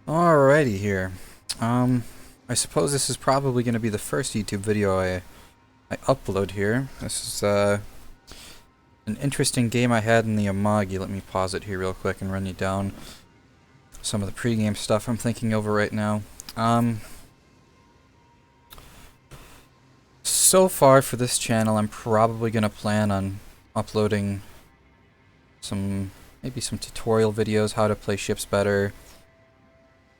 Alrighty here. I suppose this is probably going to be the first YouTube video I upload here. This is an interesting game I had in the Amagi. Let me pause it here real quick and run you down some of the pregame stuff I'm thinking over right now. So far for this channel, I'm probably going to plan on uploading maybe some tutorial videos, how to play ships better.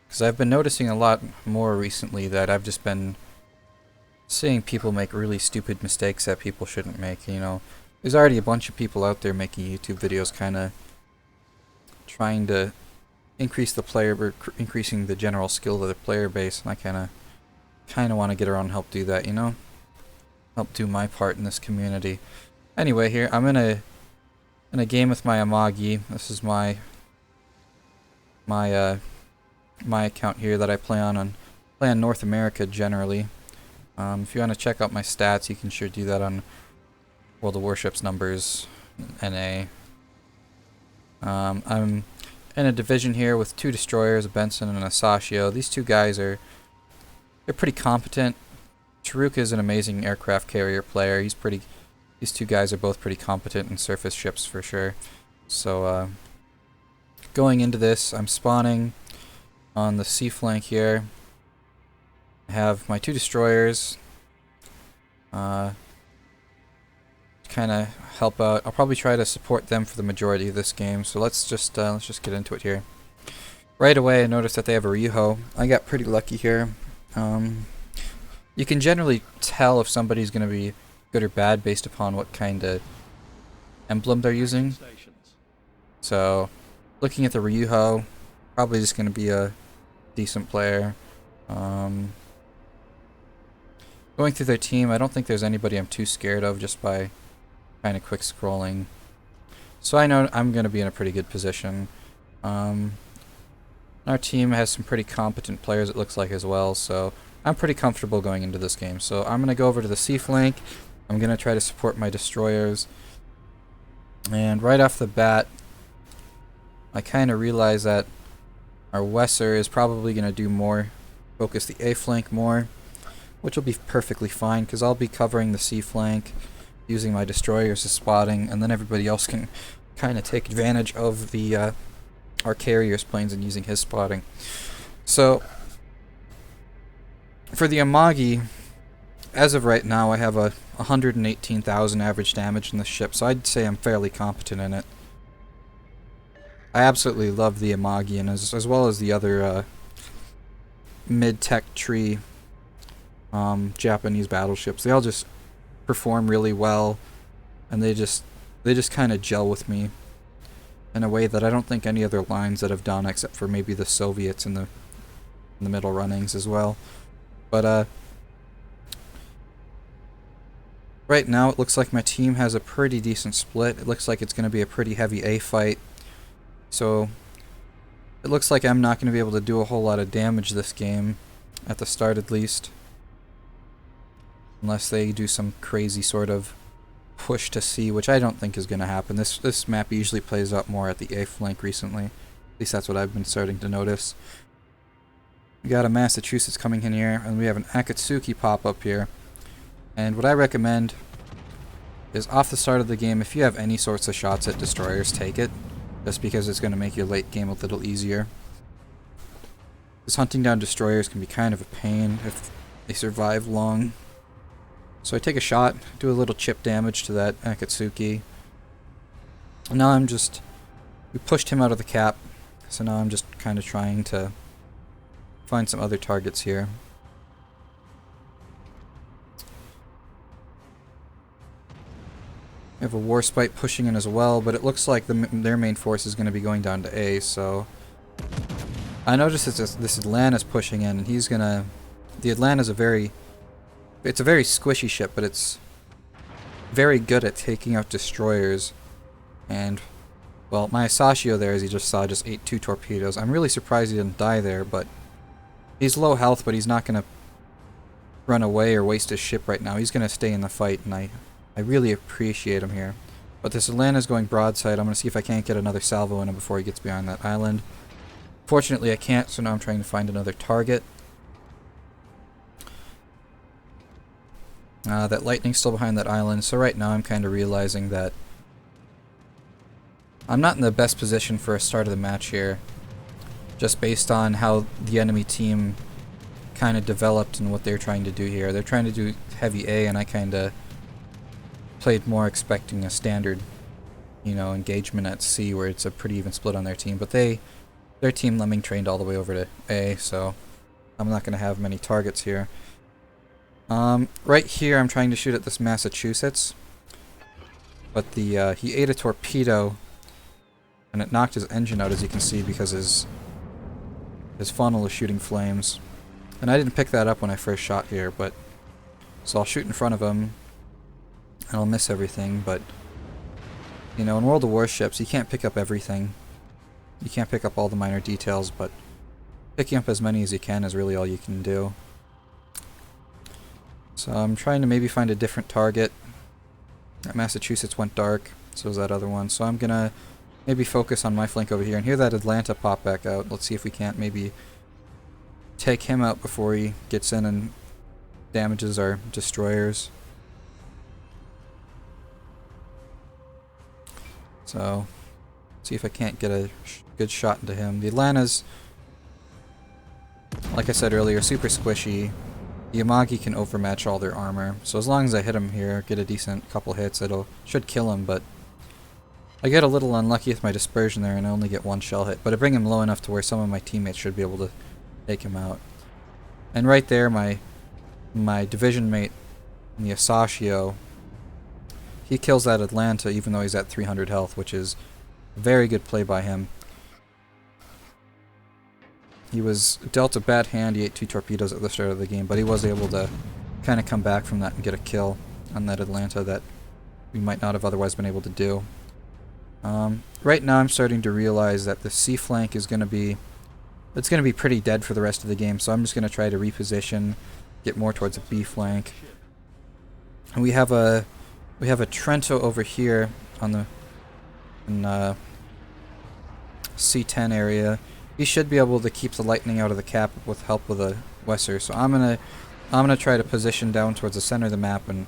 Because I've been noticing a lot more recently that I've just been seeing people make really stupid mistakes that people shouldn't make, you know. There's already a bunch of people out there making YouTube videos kind of trying to increase the increasing the general skill of the player base, and I kind of want to get around and help do that, you know? Help do my part in this community. Anyway, here, I'm in a game with my Amagi. This is my account here that I play on North America generally. If you want to check out my stats, you can sure do that on World of Warships numbers, NA. I'm in a division here with two destroyers, a Benson and a Sashio. These two guys they're pretty competent. Taruk is an amazing aircraft carrier player. These two guys are both pretty competent in surface ships for sure. So going into this, I'm spawning on the sea flank here. I have my two destroyers. Kind of help out. I'll probably try to support them for the majority of this game. So let's just get into it here. Right away, I noticed that they have a Ryuho. I got pretty lucky here. You can generally tell if somebody's going to be good or bad based upon what kind of emblem they're using. So, looking at the Ryuho, probably just going to be a decent player. Going through their team, I don't think there's anybody I'm too scared of just by kind of quick scrolling. So I know I'm going to be in a pretty good position. Our team has some pretty competent players, it looks like, as well, so I'm pretty comfortable going into this game. So I'm going to go over to the sea flank. I'm going to try to support my destroyers. And right off the bat, I kind of realize that our Wesser is probably going to do more, focus the A flank more, which will be perfectly fine because I'll be covering the C flank using my destroyers as spotting, and then everybody else can kind of take advantage of the our carrier's planes and using his spotting. So for the Amagi, as of right now, I have a 118,000 average damage in this ship, so I'd say I'm fairly competent in it. I absolutely love the Amagi, and as well as the other mid-tech tree Japanese battleships. They all just perform really well, and they just kind of gel with me in a way that I don't think any other lines that have done, except for maybe the Soviets in the middle runnings as well. But right now it looks like my team has a pretty decent split. It looks like it's going to be a pretty heavy A fight. So it looks like I'm not going to be able to do a whole lot of damage this game, at the start at least. Unless they do some crazy sort of push to C, which I don't think is going to happen. This map usually plays out more at the A flank recently. At least that's what I've been starting to notice. We got a Massachusetts coming in here, and we have an Akatsuki pop up here. And what I recommend is off the start of the game, if you have any sorts of shots at destroyers, take it. Just because it's going to make your late game a little easier. Because hunting down destroyers can be kind of a pain if they survive long. So I take a shot, do a little chip damage to that Akatsuki. And now we pushed him out of the cap, so now I'm just kind of trying to find some other targets here. We have a Warspite pushing in as well, but it looks like their main force is going to be going down to A, so I noticed that this Atlanta's pushing in, and he's gonna... The Atlanta's it's a very squishy ship, but it's very good at taking out destroyers. And, well, my Sashio there, as you just saw, just ate 2 torpedoes. I'm really surprised he didn't die there, but he's low health, but he's not going to run away or waste his ship right now. He's going to stay in the fight, and I really appreciate him here. But this Atlanta's going broadside. I'm going to see if I can't get another salvo in him before he gets behind that island. Fortunately I can't, so now I'm trying to find another target. That lightning's still behind that island, so right now I'm kind of realizing that I'm not in the best position for a start of the match here, just based on how the enemy team kind of developed and what they're trying to do here. They're trying to do heavy A, and I kind of played more expecting a standard, engagement at C, where it's a pretty even split on their team. But their team lemming trained all the way over to A, so I'm not going to have many targets here. Right here I'm trying to shoot at this Massachusetts, but he ate a torpedo and it knocked his engine out, as you can see, because his funnel is shooting flames. And I didn't pick that up when I first shot here, but so I'll shoot in front of him and I'll miss everything. But in World of Warships you can't pick up everything. You can't pick up all the minor details, but picking up as many as you can is really all you can do. So I'm trying to maybe find a different target. That Massachusetts went dark, so is that other one. So I'm gonna maybe focus on my flank over here, and hear that Atlanta pop back out. Let's see if we can't maybe take him out before he gets in and damages our destroyers. So see if I can't get a good shot into him. The Atlanta's, like I said earlier, super squishy. The Amagi can overmatch all their armor, so as long as I hit him here, get a decent couple hits, should kill him. But I get a little unlucky with my dispersion there, and I only get one shell hit. But I bring him low enough to where some of my teammates should be able to take him out. And right there, my division mate, the Asashio, he kills that Atlanta even though he's at 300 health, which is a very good play by him. He was dealt a bad hand. He ate 2 torpedoes at the start of the game, but he was able to kind of come back from that and get a kill on that Atlanta that we might not have otherwise been able to do. Right now I'm starting to realize that the C flank is going to be pretty dead for the rest of the game, so I'm just going to try to reposition, get more towards the B flank. And we have a Trento over here in C10 area. He should be able to keep the lightning out of the cap with help with a Wesser. So I'm gonna try to position down towards the center of the map and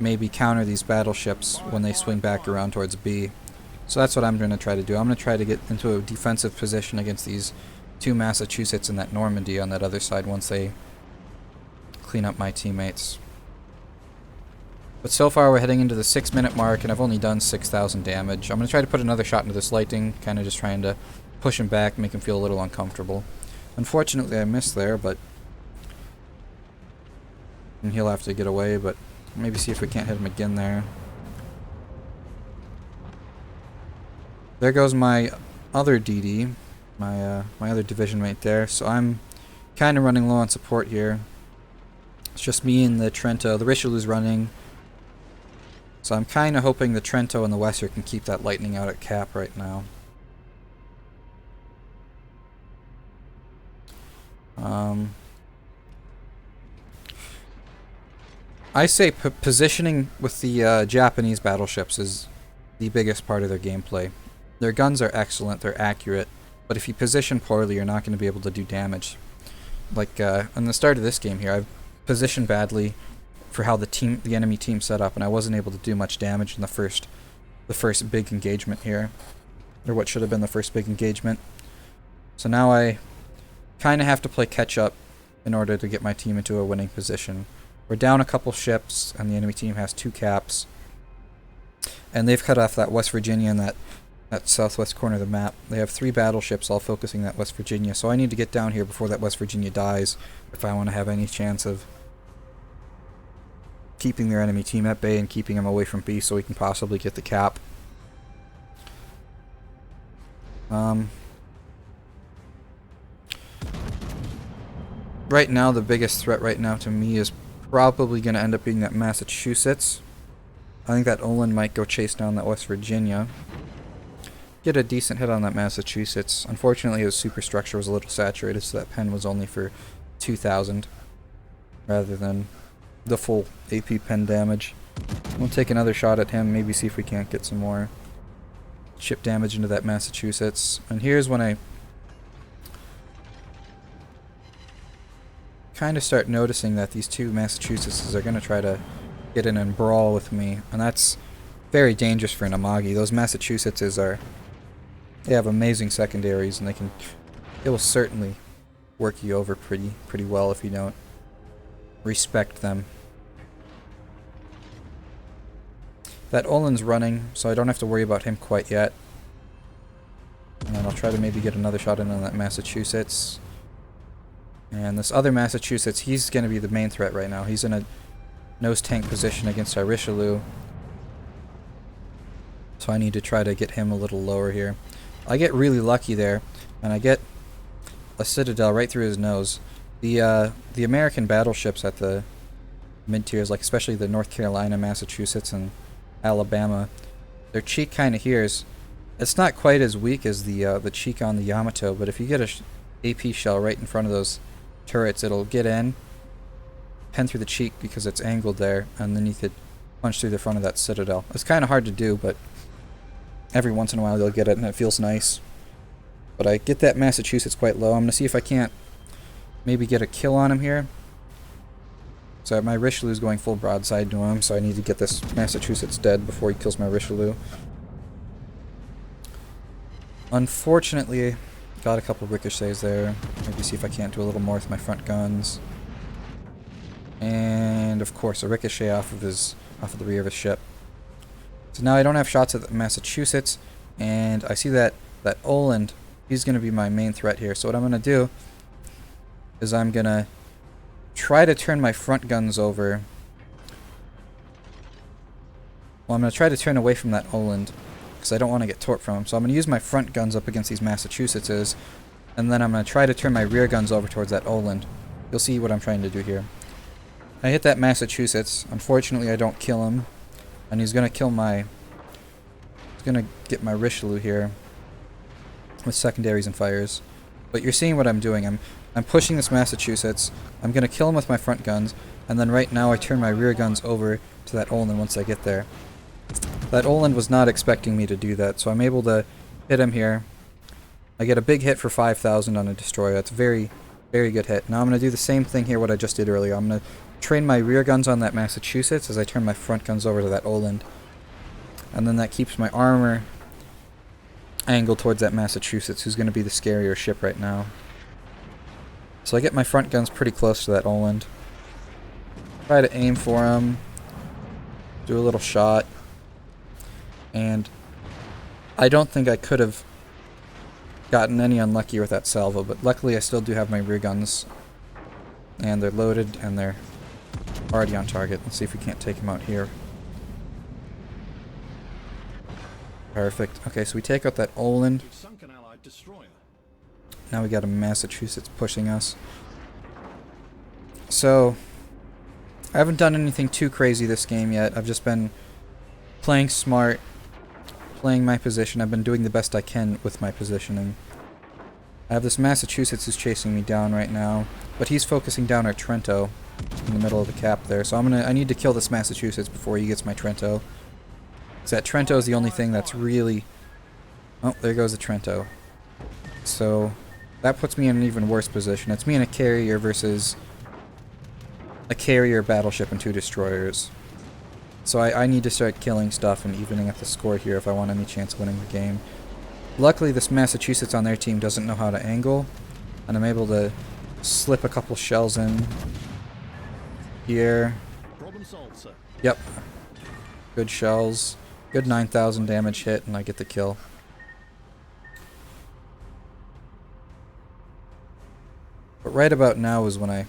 maybe counter these battleships when they swing back around towards B. So that's what I'm gonna try to do. I'm gonna try to get into a defensive position against these 2 Massachusetts and that Normandy on that other side once they clean up my teammates. But so far we're heading into the 6-minute mark and I've only done 6,000 damage. I'm gonna try to put another shot into this lightning, kind of just trying to push him back, make him feel a little uncomfortable. Unfortunately I missed there, and he'll have to get away, but maybe see if we can't hit him again there. There goes my other DD, my other division mate there, so I'm kind of running low on support here. It's just me and the Trento. The Richelieu's running, so I'm kind of hoping the Trento and the Wesser can keep that lightning out at cap right now. I say positioning with the Japanese battleships is the biggest part of their gameplay. Their guns are excellent, they're accurate, but if you position poorly, you're not going to be able to do damage. Like on the start of this game here, I've positioned badly for how the enemy team set up, and I wasn't able to do much damage in the first big engagement here, or what should have been the first big engagement. So now I kind of have to play catch up in order to get my team into a winning position. We're down a couple ships, and the enemy team has 2 caps, and they've cut off that West Virginia and that southwest corner of the map. They have 3 battleships all focusing that West Virginia, so I need to get down here before that West Virginia dies if I want to have any chance of keeping their enemy team at bay and keeping them away from B so we can possibly get the cap. Right now, the biggest threat right now to me is probably going to end up being that Massachusetts. I think that Olin might go chase down that West Virginia. Get a decent hit on that Massachusetts. Unfortunately, his superstructure was a little saturated, so that pen was only for 2,000 rather than the full AP pen damage. We'll take another shot at him, maybe see if we can't get some more ship damage into that Massachusetts. And here's when I kind of start noticing that these two Massachusettses are going to try to get in and brawl with me, and that's very dangerous for an Amagi. Those Massachusettses they have amazing secondaries, and it will certainly work you over pretty well if you don't respect them. That Olin's running, so I don't have to worry about him quite yet. And then I'll try to maybe get another shot in on that Massachusetts. And this other Massachusetts, he's going to be the main threat right now. He's in a nose tank position against our Richelieu. So I need to try to get him a little lower here. I get really lucky there, and I get a Citadel right through his nose. The American battleships at the mid-tiers, like especially the North Carolina, Massachusetts, and Alabama, their cheek kind of here is, it's not quite as weak as the cheek on the Yamato, but if you get a AP shell right in front of those turrets, it'll get in, pen through the cheek because it's angled there, and then you could punch through the front of that Citadel. It's kind of hard to do, but every once in a while they'll get it, and it feels nice. But I get that Massachusetts quite low. I'm going to see if I can't maybe get a kill on him here. So my Richelieu's going full broadside to him, so I need to get this Massachusetts dead before he kills my Richelieu. Unfortunately, got a couple ricochets there. Maybe see if I can't do a little more with my front guns. And of course, a ricochet off of the rear of his ship. So now I don't have shots at the Massachusetts, and I see that Oland, he's going to be my main threat here. So what I'm going to do is I'm going to try to turn my front guns over. Well, I'm going to try to turn away from that Oland, because I don't want to get torped from him. So I'm going to use my front guns up against these Massachusettses, and then I'm going to try to turn my rear guns over towards that Oland. You'll see what I'm trying to do here. I hit that Massachusetts. Unfortunately, I don't kill him, and he's going to kill my... He's going to get my Richelieu here with secondaries and fires. But you're seeing what I'm doing. I'm pushing this Massachusetts. I'm going to kill him with my front guns, and then right now I turn my rear guns over to that Oland once I get there. That Oland was not expecting me to do that, so I'm able to hit him here. I get a big hit for 5,000 on a destroyer. That's a very, very good hit. Now I'm going to do the same thing here what I just did earlier. I'm going to train my rear guns on that Massachusetts as I turn my front guns over to that Oland. And then that keeps my armor angled towards that Massachusetts, who's going to be the scarier ship right now. So I get my front guns pretty close to that Oland. Try to aim for him. Do a little shot. And I don't think I could have gotten any unluckier with that salvo, but luckily I still do have my rear guns. And they're loaded, and they're already on target. Let's see if we can't take him out here. Perfect. Okay, so we take out that Oland. Now we got a Massachusetts pushing us. So, I haven't done anything too crazy this game yet. I've just been playing smart, playing my position. I've been doing the best I can with my positioning. I have this Massachusetts who's chasing me down right now, but he's focusing down our Trento in the middle of the cap there. So I need to kill this Massachusetts before he gets my Trento. Because that Trento is the only thing that's really... Oh, there goes the Trento. So that puts me in an even worse position. It's me in a carrier versus a carrier battleship and 2 destroyers. So I need to start killing stuff and evening up the score here if I want any chance of winning the game. Luckily, this Massachusetts on their team doesn't know how to angle, and I'm able to slip a couple shells in here. Problem solved, sir. Yep. Good shells. Good 9,000 damage hit, and I get the kill. But right about now is when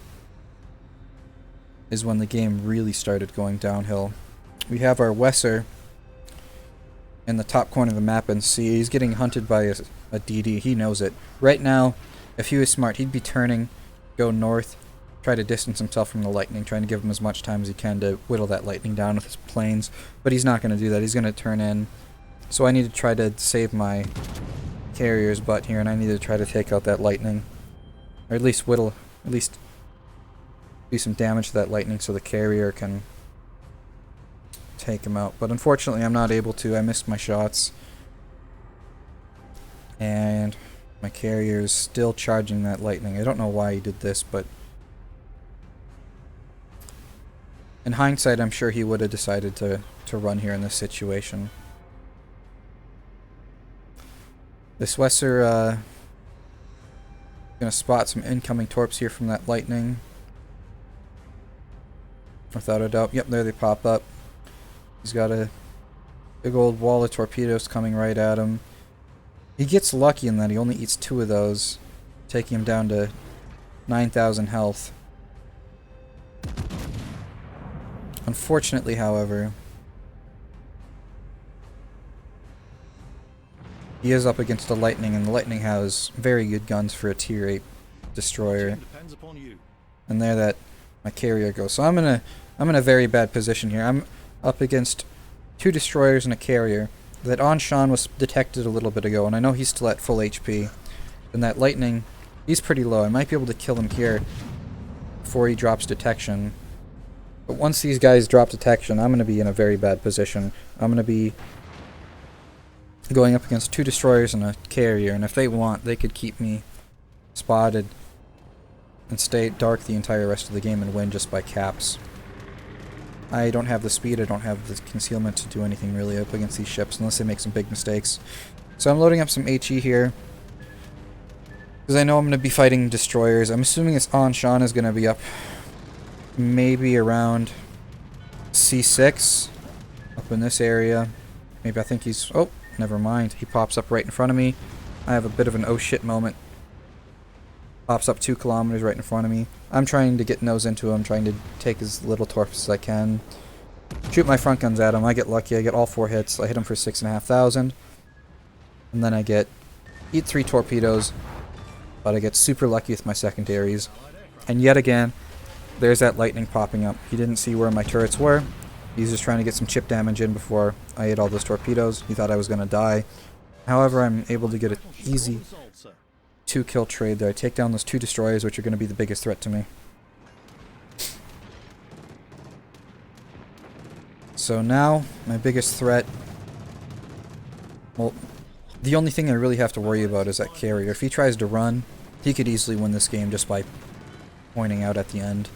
the game really started going downhill. We have our Wesser in the top corner of the map, and see he's getting hunted by a DD. He knows it. Right now, if he was smart, he'd be turning, go north, try to distance himself from the lightning, trying to give him as much time as he can to whittle that lightning down with his planes. But he's not going to do that. He's going to turn in. So I need to try to save my carrier's butt here, and I need to try to take out that lightning. Or at least whittle, at least do some damage to that lightning so the carrier can take him out. But unfortunately, I'm not able to. I missed my shots. And my carrier is still charging that lightning. I don't know why he did this, but In hindsight, I'm sure he would have decided to run here in this situation. This Wesser gonna spot some incoming torps here from that lightning. Without a doubt. Yep, there they pop up. He's got a big old wall of torpedoes coming right at him. He gets lucky in that he only eats 2 of those, taking him down to 9,000 health. Unfortunately, however, he is up against the Lightning, and the Lightning has very good guns for a tier 8 destroyer. And there that my carrier goes. So I'm in a very bad position here. I'm up against 2 destroyers and a carrier. That Anshan was detected a little bit ago, and I know he's still at full HP. And that Lightning, he's pretty low. I might be able to kill him here before he drops detection. But once these guys drop detection, I'm going to be in a very bad position. I'm going to be going up against 2 destroyers and a carrier, and if they want, they could keep me spotted and stay dark the entire rest of the game and win just by caps. I don't have the speed, I don't have the concealment to do anything really up against these ships unless they make some big mistakes. So I'm loading up some HE here because I know I'm going to be fighting destroyers. I'm assuming this Anshan is going to be up maybe around C6 up in this area. Maybe I think he's... oh, never mind. He pops up right in front of me. I have a bit of an oh shit moment. Pops up 2 kilometers right in front of me. I'm trying to get nose into him, trying to take as little torps as I can. Shoot my front guns at him. I get lucky. I get all 4 hits. I hit him for 6,500. And then I eat 3 torpedoes. But I get super lucky with my secondaries. And yet again, there's that lightning popping up. He didn't see where my turrets were. He's just trying to get some chip damage in before I ate all those torpedoes. He thought I was going to die. However, I'm able to get an easy 2-kill trade there. I take down those 2 destroyers, which are going to be the biggest threat to me. So now, my biggest threat... well, the only thing I really have to worry about is that carrier. If he tries to run, he could easily win this game just by pointing out at the end.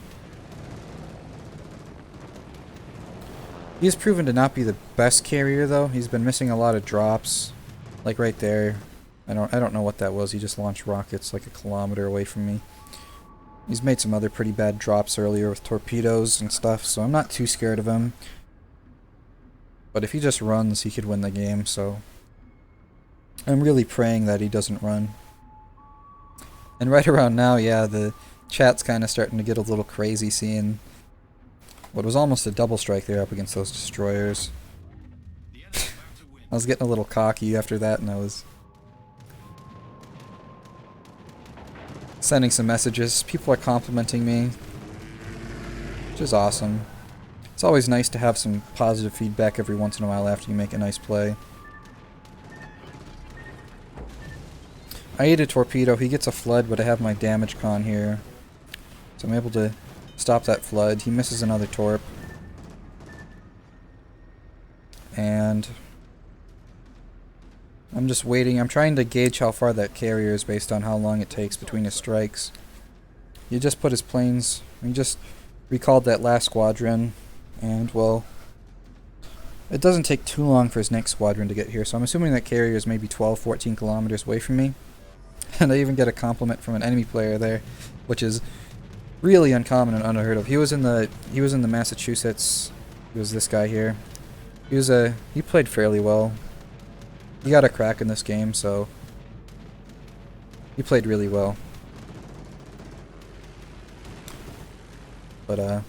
He has proven to not be the best carrier though. He's been missing a lot of drops. Like right there. I don't know what that was. He just launched rockets like a kilometer away from me. He's made some other pretty bad drops earlier with torpedoes and stuff, so I'm not too scared of him. But if he just runs, he could win the game, so I'm really praying that he doesn't run. And right around now, yeah, the chat's kind of starting to get a little crazy seeing what was almost a double strike there up against those destroyers. I was getting a little cocky after that, and I was sending some messages. People are complimenting me, which is awesome. It's always nice to have some positive feedback every once in a while after you make a nice play. I ate a torpedo. He gets a flood, but I have my damage con here, so I'm able to stop that flood. He misses another torp. And I'm just waiting. I'm trying to gauge how far that carrier is based on how long it takes between his strikes. He just put his planes... he just recalled that last squadron. And, well, it doesn't take too long for his next squadron to get here. So I'm assuming that carrier is maybe 12, 14 kilometers away from me. And I even get a compliment from an enemy player there, which is really uncommon and unheard of. He was in the Massachusetts. He was this guy here. He played fairly well. He got a crack in this game, so he played really well. But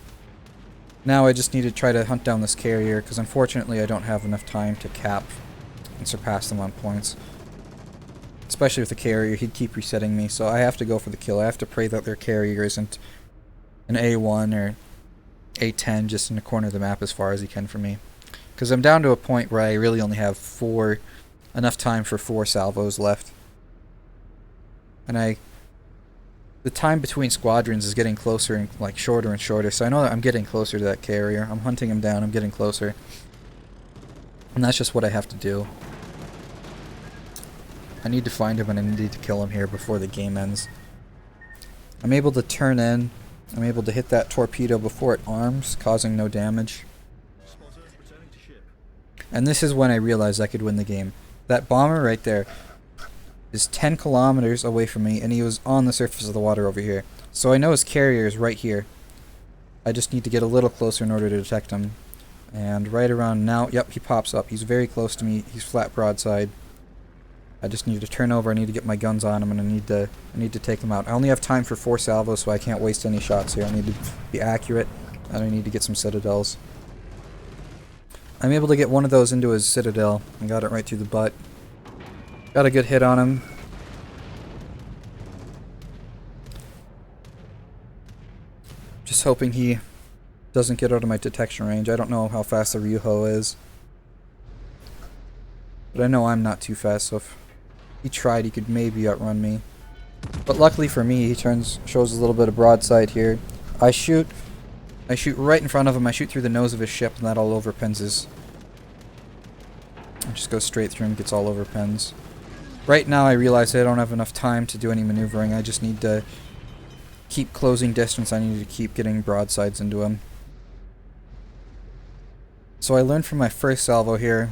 now I just need to try to hunt down this carrier, because unfortunately I don't have enough time to cap and surpass them on points. Especially with the carrier, he'd keep resetting me, so I have to go for the kill. I have to pray that their carrier isn't an A1 or A10 just in the corner of the map as far as he can for me. Because I'm down to a point where I really only have enough time for 4 salvos left. And the time between squadrons is getting closer and like shorter and shorter, so I know that I'm getting closer to that carrier. I'm hunting him down, I'm getting closer. And that's just what I have to do. I need to find him and I need to kill him here before the game ends. I'm able to turn in I'm able to hit that torpedo before it arms, causing no damage. And this is when I realized I could win the game. That bomber right there is 10 kilometers away from me, and he was on the surface of the water over here. So I know his carrier is right here. I just need to get a little closer in order to detect him. And right around now, yep, he pops up. He's very close to me. He's flat broadside. I just need to turn over. I need to get my guns on him, and I need to take him out. I only have time for 4 salvos, so I can't waste any shots here. I need to be accurate, and I need to get some citadels. I'm able to get one of those into his citadel. I got it right through the butt. Got a good hit on him. Just hoping he doesn't get out of my detection range. I don't know how fast the Ryuho is. But I know I'm not too fast, so if he tried, he could maybe outrun me. But luckily for me, he shows a little bit of broadside here. I shoot right in front of him. I shoot through the nose of his ship, and that all overpins his... I just go straight through him, gets all overpins. Right now I realize I don't have enough time to do any maneuvering. I just need to keep closing distance. I need to keep getting broadsides into him. So I learned from my first salvo here.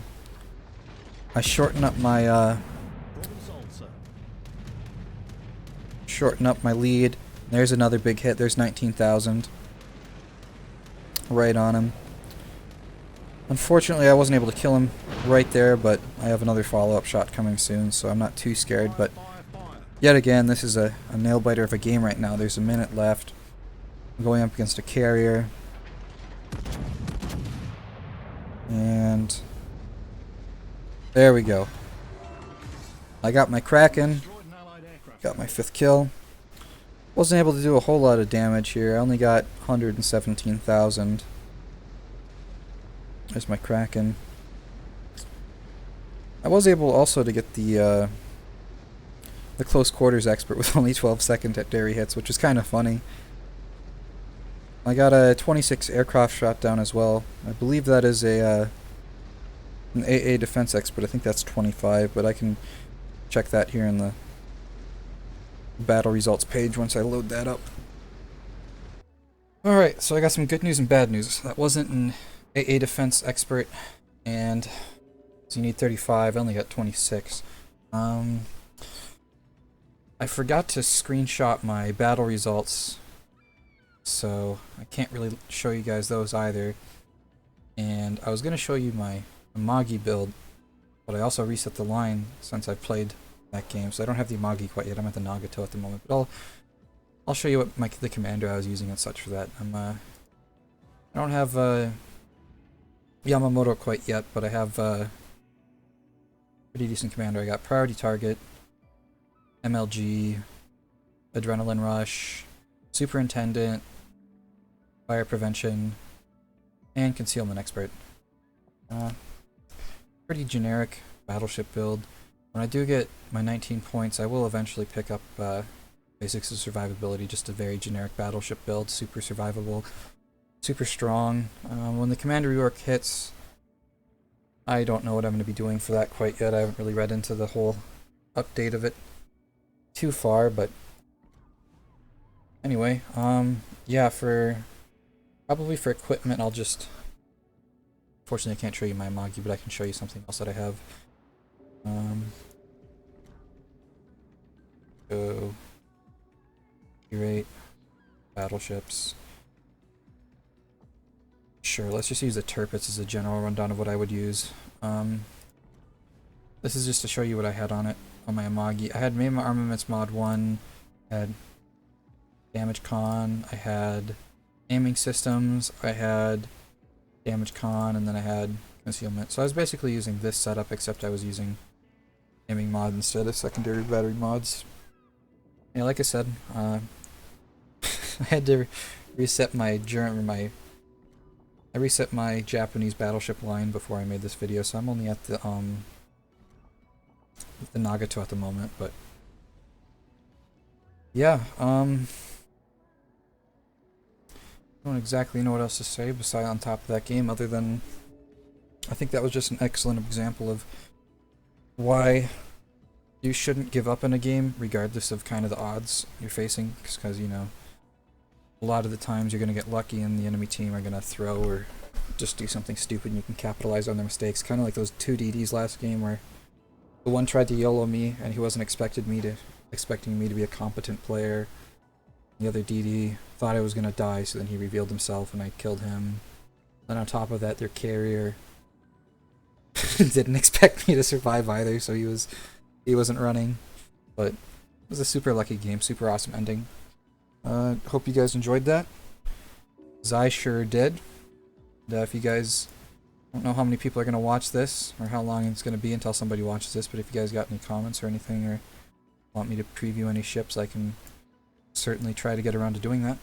I shorten up my lead. There's another big hit. There's 19,000. Right on him. Unfortunately, I wasn't able to kill him right there, but I have another follow-up shot coming soon, so I'm not too scared. But yet again, this is a nail-biter of a game right now. There's a minute left. I'm going up against a carrier. And there we go. I got my Kraken. Got my 5th kill. Wasn't able to do a whole lot of damage here. I only got 117,000. There's my Kraken. I was able also to get the close quarters expert with only 12 secondary hits, which is kind of funny. I got a 26 aircraft shot down as well. I believe that is an AA defense expert. I think that's 25, but I can check that here in the battle results page once I load that up. Alright, so I got some good news and bad news. That wasn't an AA defense expert, and so you need 35. I only got 26. I forgot to screenshot my battle results, so I can't really show you guys those either. And I was going to show you my Amagi build, but I also reset the line since I played that game, so I don't have the Amagi quite yet. I'm at the Nagato at the moment, but I'll show you what the commander I was using and such for that. I don't have Yamamoto quite yet, but I have pretty decent commander. I got priority target, MLG, adrenaline rush, superintendent, fire prevention, and concealment expert. Pretty generic battleship build. When I do get my 19 points, I will eventually pick up basics of survivability, just a very generic battleship build, super survivable, super strong. When the commander rework hits, I don't know what I'm going to be doing for that quite yet. I haven't really read into the whole update of it too far, but anyway, yeah, probably for equipment, I'll just... Fortunately, I can't show you my Amagi, but I can show you something else that I have. So, rate battleships. Sure, let's just use the Tirpitz as a general rundown of what I would use. This is just to show you what I had on it, on my Amagi. I had made my armaments mod 1, I had damage con, I had aiming systems, I had damage con, and then I had concealment. So I was basically using this setup, except I was using aiming mod instead of secondary battery mods. Yeah, like I said, I had to reset my Japanese battleship line before I made this video, so I'm only at the Nagato at the moment, but yeah, I don't exactly know what else to say besides on top of that game, other than I think that was just an excellent example of why you shouldn't give up in a game, regardless of kind of the odds you're facing, because, you know, a lot of the times you're going to get lucky and the enemy team are going to throw or just do something stupid and you can capitalize on their mistakes. Kind of like those two DDs last game where the one tried to YOLO me and he wasn't expecting me to be a competent player. The other DD thought I was going to die, so then he revealed himself and I killed him. Then on top of that, their carrier didn't expect me to survive either, so he wasn't running. But it was a super lucky game, super awesome ending. Hope you guys enjoyed that. 'Cause I sure did. And, if you guys, I don't know how many people are going to watch this or how long it's going to be until somebody watches this, but if you guys got any comments or anything or want me to preview any ships, I can certainly try to get around to doing that.